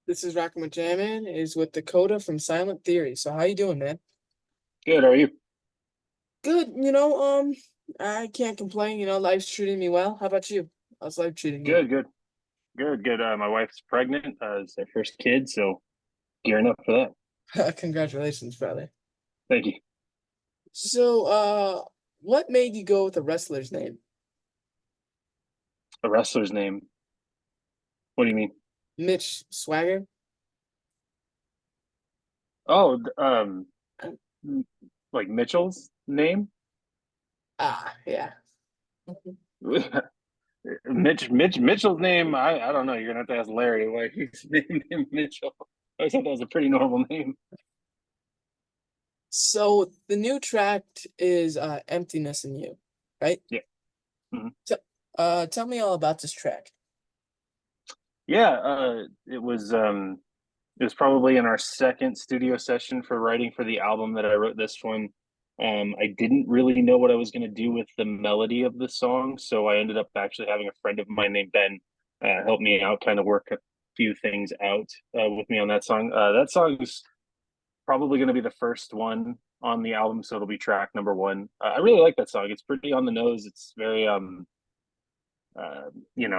This is Rackman Jamin is with Dakota from Silent Theory. So how you doing, man? Good. How are you? Good, I can't complain, life's treating me well. How about you? How's life treating you? Good. Good. Good. Good. My wife's pregnant. It's their first kid, so gearing up for that. Congratulations, brother. Thank you. So, what made you go with a wrestler's name? A wrestler's name. What do you mean? Mitch Swagger? Oh, Uh, like Mitchell's name. yeah. Mitchell's name. I don't know. You're gonna have to ask Larry why he's named him Mitchell. I thought that was a pretty normal name. So the new track is Emptiness in You, right? Yeah. Mhm. So, tell me all about this track. Yeah. It was probably in our second studio session for writing for the album that I wrote this one. I didn't really know what I was going to do with the melody of the song, so I ended up actually having a friend of mine named Ben help me out, kind of work a few things out with me on that song. That song is probably going to be the first one on the album, so it'll be track number one. I really like that song. It's pretty on the nose. It's very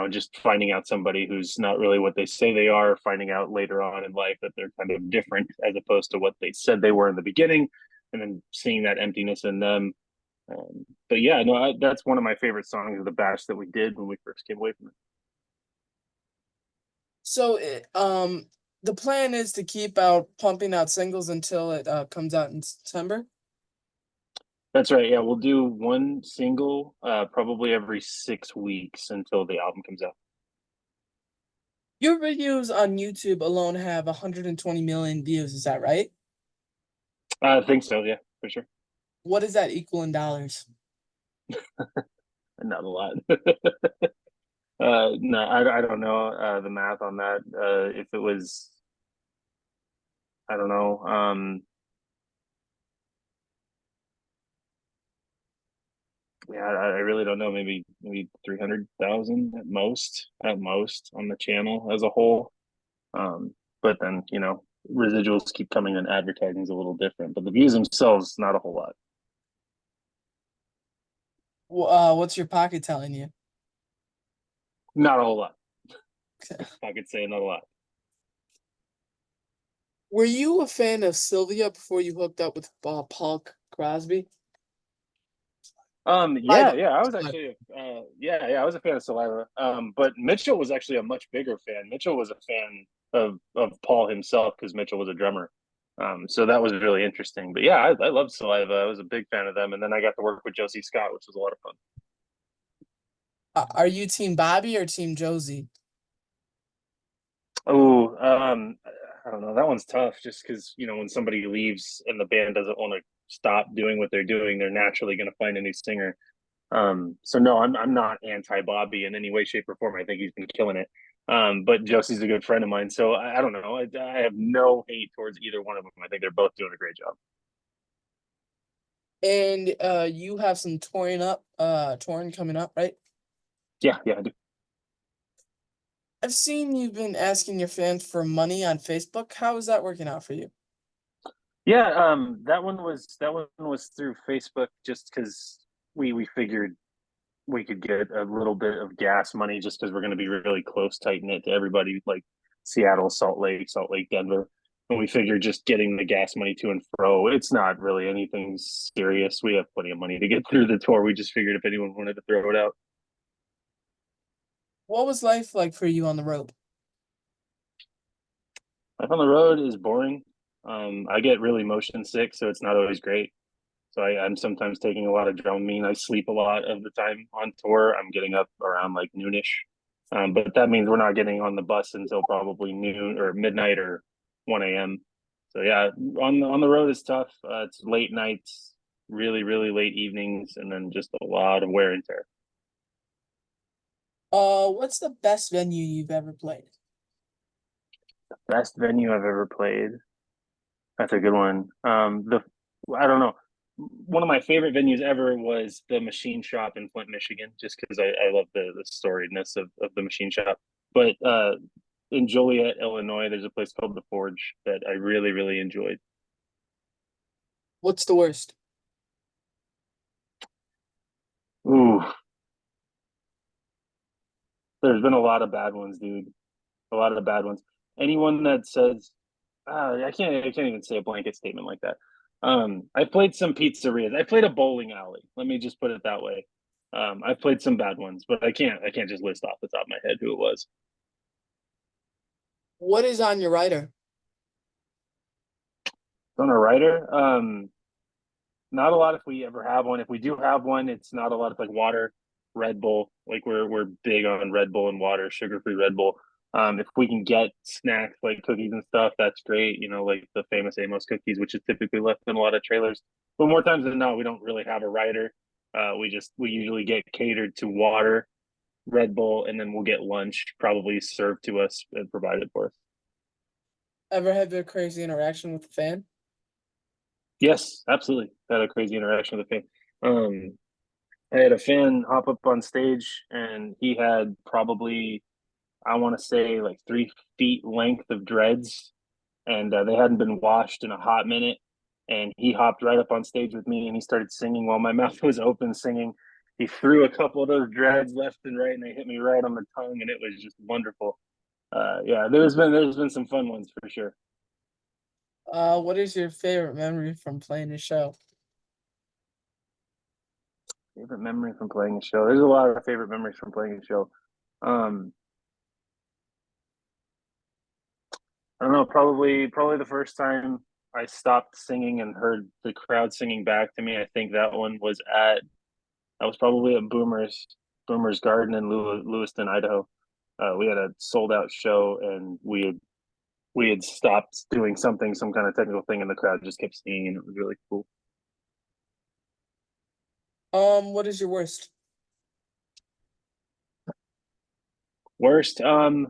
just finding out somebody who's not really what they say they are, finding out later on in life that they're kind of different as opposed to what they said they were in the beginning, and then seeing that emptiness in them. But yeah, no, that's one of my favorite songs of the batch that we did when we first came away from it. So, the plan is to keep out pumping out singles until it comes out in September. That's right. Yeah, we'll do one single probably every 6 weeks until the album comes out. Your videos on YouTube alone have 120 million views. Is that right? I think so. Yeah, for sure. What does that equal in dollars? Not a lot. No, I don't know the math on that. If it was, I don't know. Yeah, I really don't know. Maybe 300,000 at most on the channel as a whole. But then residuals keep coming and advertising is a little different. But the views themselves, not a whole lot. What's your pocket telling you? Not a whole lot. I could say not a lot. Were you a fan of Sylvia before you hooked up with Paul Crosby? Yeah, Saliva. yeah, I was Saliva. actually, yeah, I was a fan of Saliva. But Mitchell was actually a much bigger fan. Mitchell was a fan of Paul himself because Mitchell was a drummer. So that was really interesting. But yeah, I loved Saliva. I was a big fan of them, and then I got to work with Josie Scott, which was a lot of fun. Are you Team Bobby or Team Josie? Oh, I don't know. That one's tough, just because when somebody leaves and the band doesn't want to stop doing what they're doing, they're naturally going to find a new singer. So no, I'm not anti Bobby in any way, shape, or form. I think he's been killing it. But Josie's a good friend of mine, so I don't know. I have no hate towards either one of them. I think they're both doing a great job. And you have some touring coming up, right? Yeah, yeah, I do. I've seen you've been asking your fans for money on Facebook. How is that working out for you? Yeah, that one was through Facebook, just because we figured we could get a little bit of gas money just because we're going to be really close, tight knit to everybody, like Seattle, Salt Lake, Denver. And we figured just getting the gas money to and fro, it's not really anything serious. We have plenty of money to get through the tour. We just figured if anyone wanted to throw it out. What was life like for you on the road? Life on the road is boring. I get really motion sick, so it's not always great. So I'm sometimes taking a lot of Dramamine. I sleep a lot of the time on tour. I'm getting up around like noonish, but that means we're not getting on the bus until probably noon or midnight or 1 a.m. So yeah, on the road is tough. It's late nights, really late evenings, and then just a lot of wear and tear. What's the best venue you've ever played? Best venue I've ever played. That's a good one. The I don't know. One of my favorite venues ever was the Machine Shop in Flint, Michigan, just because I love the storiedness of the Machine Shop. But in Joliet, Illinois, there's a place called The Forge that I really, really enjoyed. What's the worst? Ooh, there's been a lot of bad ones, dude. A lot of bad ones. Anyone that says, I can't even say a blanket statement like that. I played some pizzerias. I played a bowling alley. Let me just put it that way. I've played some bad ones, but I can't just list off the top of my head who it was. What is on your rider? On a writer, not a lot if we ever have one. If we do have one, it's not a lot of like water, Red Bull. Like we're big on Red Bull and water, sugar-free Red Bull. If we can get snacks like cookies and stuff, that's great. You know, like the famous Amos cookies, which is typically left in a lot of trailers. But more times than not, we don't really have a rider. We usually get catered to water, Red Bull, and then we'll get lunch probably served to us and provided for us. Ever have a crazy interaction with a fan? Yes, absolutely. Had a crazy interaction with a fan. I had a fan hop up on stage, and he had probably, I want to say, like 3 feet length of dreads, and they hadn't been washed in a hot minute. And he hopped right up on stage with me, and he started singing while my mouth was open, singing. He threw a couple of those dreads left and right, and they hit me right on the tongue, and it was just wonderful. Yeah, there's been some fun ones for sure. What is your favorite memory from playing the show? Favorite memory from playing a show. There's a lot of favorite memories from playing a show. Um, I don't know, probably the first time I stopped singing and heard the crowd singing back to me. I think that was probably at Boomer's Garden in Lewiston, Idaho. We had a sold out show, and we had stopped doing some kind of technical thing, and the crowd just kept singing, and it was really cool. What is your worst? Worst, I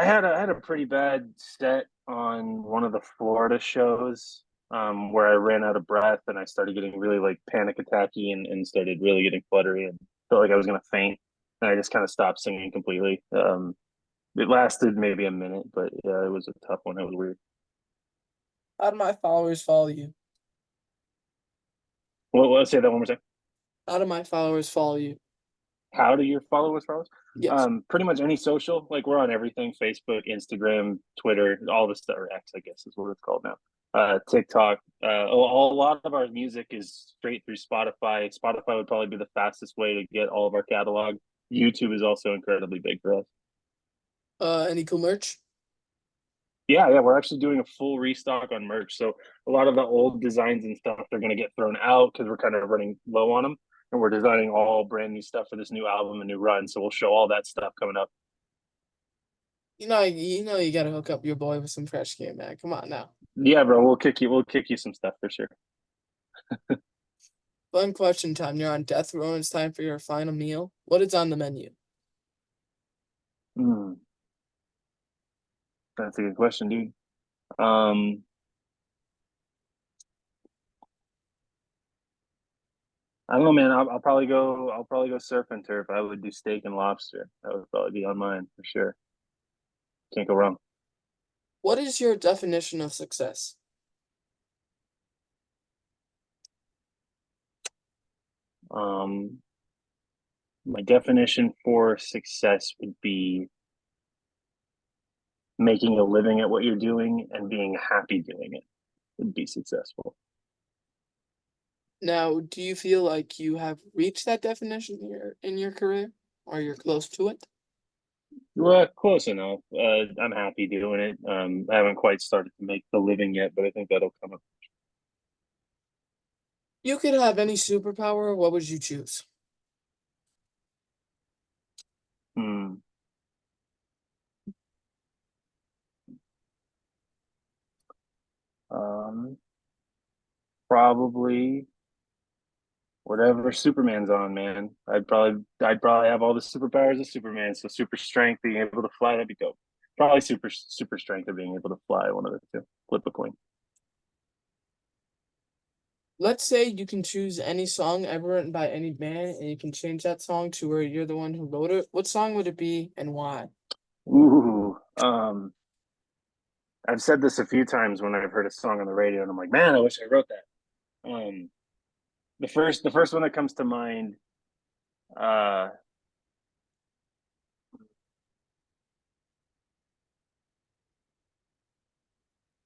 had a pretty bad set on one of the Florida shows, where I ran out of breath and I started getting really like panic attacky, and started really getting fluttery and felt like I was gonna faint. And I just kind of stopped singing completely. It lasted maybe a minute, but yeah, it was a tough one. It was weird. How do my followers follow you? Well, let's say that one more time. How do my followers follow you? How do your followers follow us? Yes. Pretty much any social. Like we're on everything: Facebook, Instagram, Twitter, all the stuff. Or X, I guess, is what it's called now. TikTok. A lot of our music is straight through Spotify. Spotify would probably be the fastest way to get all of our catalog. YouTube is also incredibly big for us. Any cool merch? Yeah, we're actually doing a full restock on merch. So a lot of the old designs and stuff are going to get thrown out because we're kind of running low on them, and we're designing all brand new stuff for this new album and new run. So we'll show all that stuff coming up. You gotta hook up your boy with some fresh game, man. Come on now. Yeah, bro, we'll kick you some stuff for sure. Fun question time. You're on death row and it's time for your final meal. What is on the menu? Hmm, that's a good question, dude. Um, I don't know, man. I'll probably go surf and turf. I would do steak and lobster. That would probably be on mine for sure. Can't go wrong. What is your definition of success? Um, my definition for success would be making a living at what you're doing and being happy doing it would be successful. Now, do you feel like you have reached that definition in your career, or you're close to it? Well, close enough. I'm happy doing it. I haven't quite started to make the living yet, but I think that'll come up. You could have any superpower. What would you choose? Hmm. Um, Probably whatever Superman's on, man. I'd probably have all the superpowers of Superman. So super strength, being able to fly, that'd be dope. Probably super strength or being able to fly, one of the two. Flip a coin. Let's say you can choose any song ever written by any band, and you can change that song to where you're the one who wrote it. What song would it be and why? Ooh, I've said this a few times when I've heard a song on the radio, and I'm like, man, I wish I wrote that. The first one that comes to mind, uh,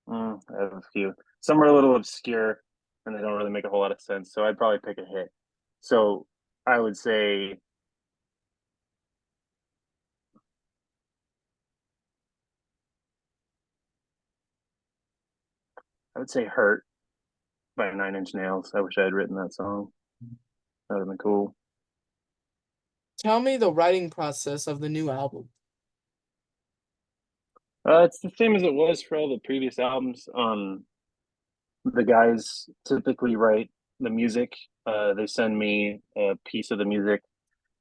I have a few. Some are a little obscure, and they don't really make a whole lot of sense. So I'd probably pick a hit. So I would say, "Hurt" by Nine Inch Nails. I wish I had written that song. That would have been cool. Tell me the writing process of the new album. It's the same as it was for all the previous albums. The guys typically write the music. They send me a piece of the music,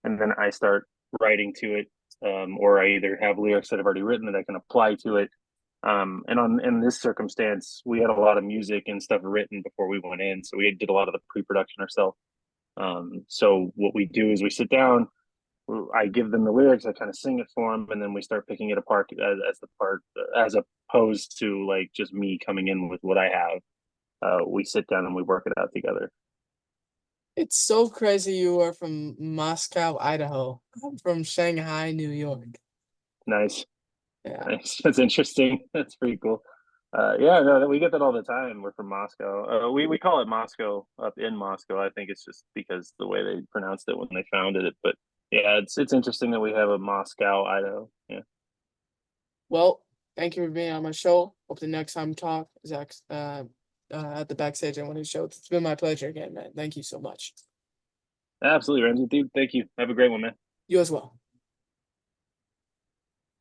and then I start writing to it. Or I either have lyrics that I've already written that I can apply to it. And in this circumstance, we had a lot of music and stuff written before we went in, so we did a lot of the pre-production ourselves. So what we do is we sit down, I give them the lyrics, I kind of sing it for them, and then we start picking it apart as the part, as opposed to like just me coming in with what I have. We sit down and we work it out together. It's so crazy you are from Moscow, Idaho. I'm from Shanghai, New York. Nice, Yeah. nice. That's interesting. That's pretty cool. Yeah, no, we get that all the time. We're from Moscow. We call it Moscow up in Moscow. I think it's just because the way they pronounced it when they founded it. But yeah, it's interesting that we have a Moscow, Idaho. Yeah, Well, thank you for being on my show. Hope the next time we talk is at the backstage at one of the shows. It's been my pleasure again, man. Thank you so much. absolutely, Ramsey, dude. Thank you. Have a great one, man. You as well.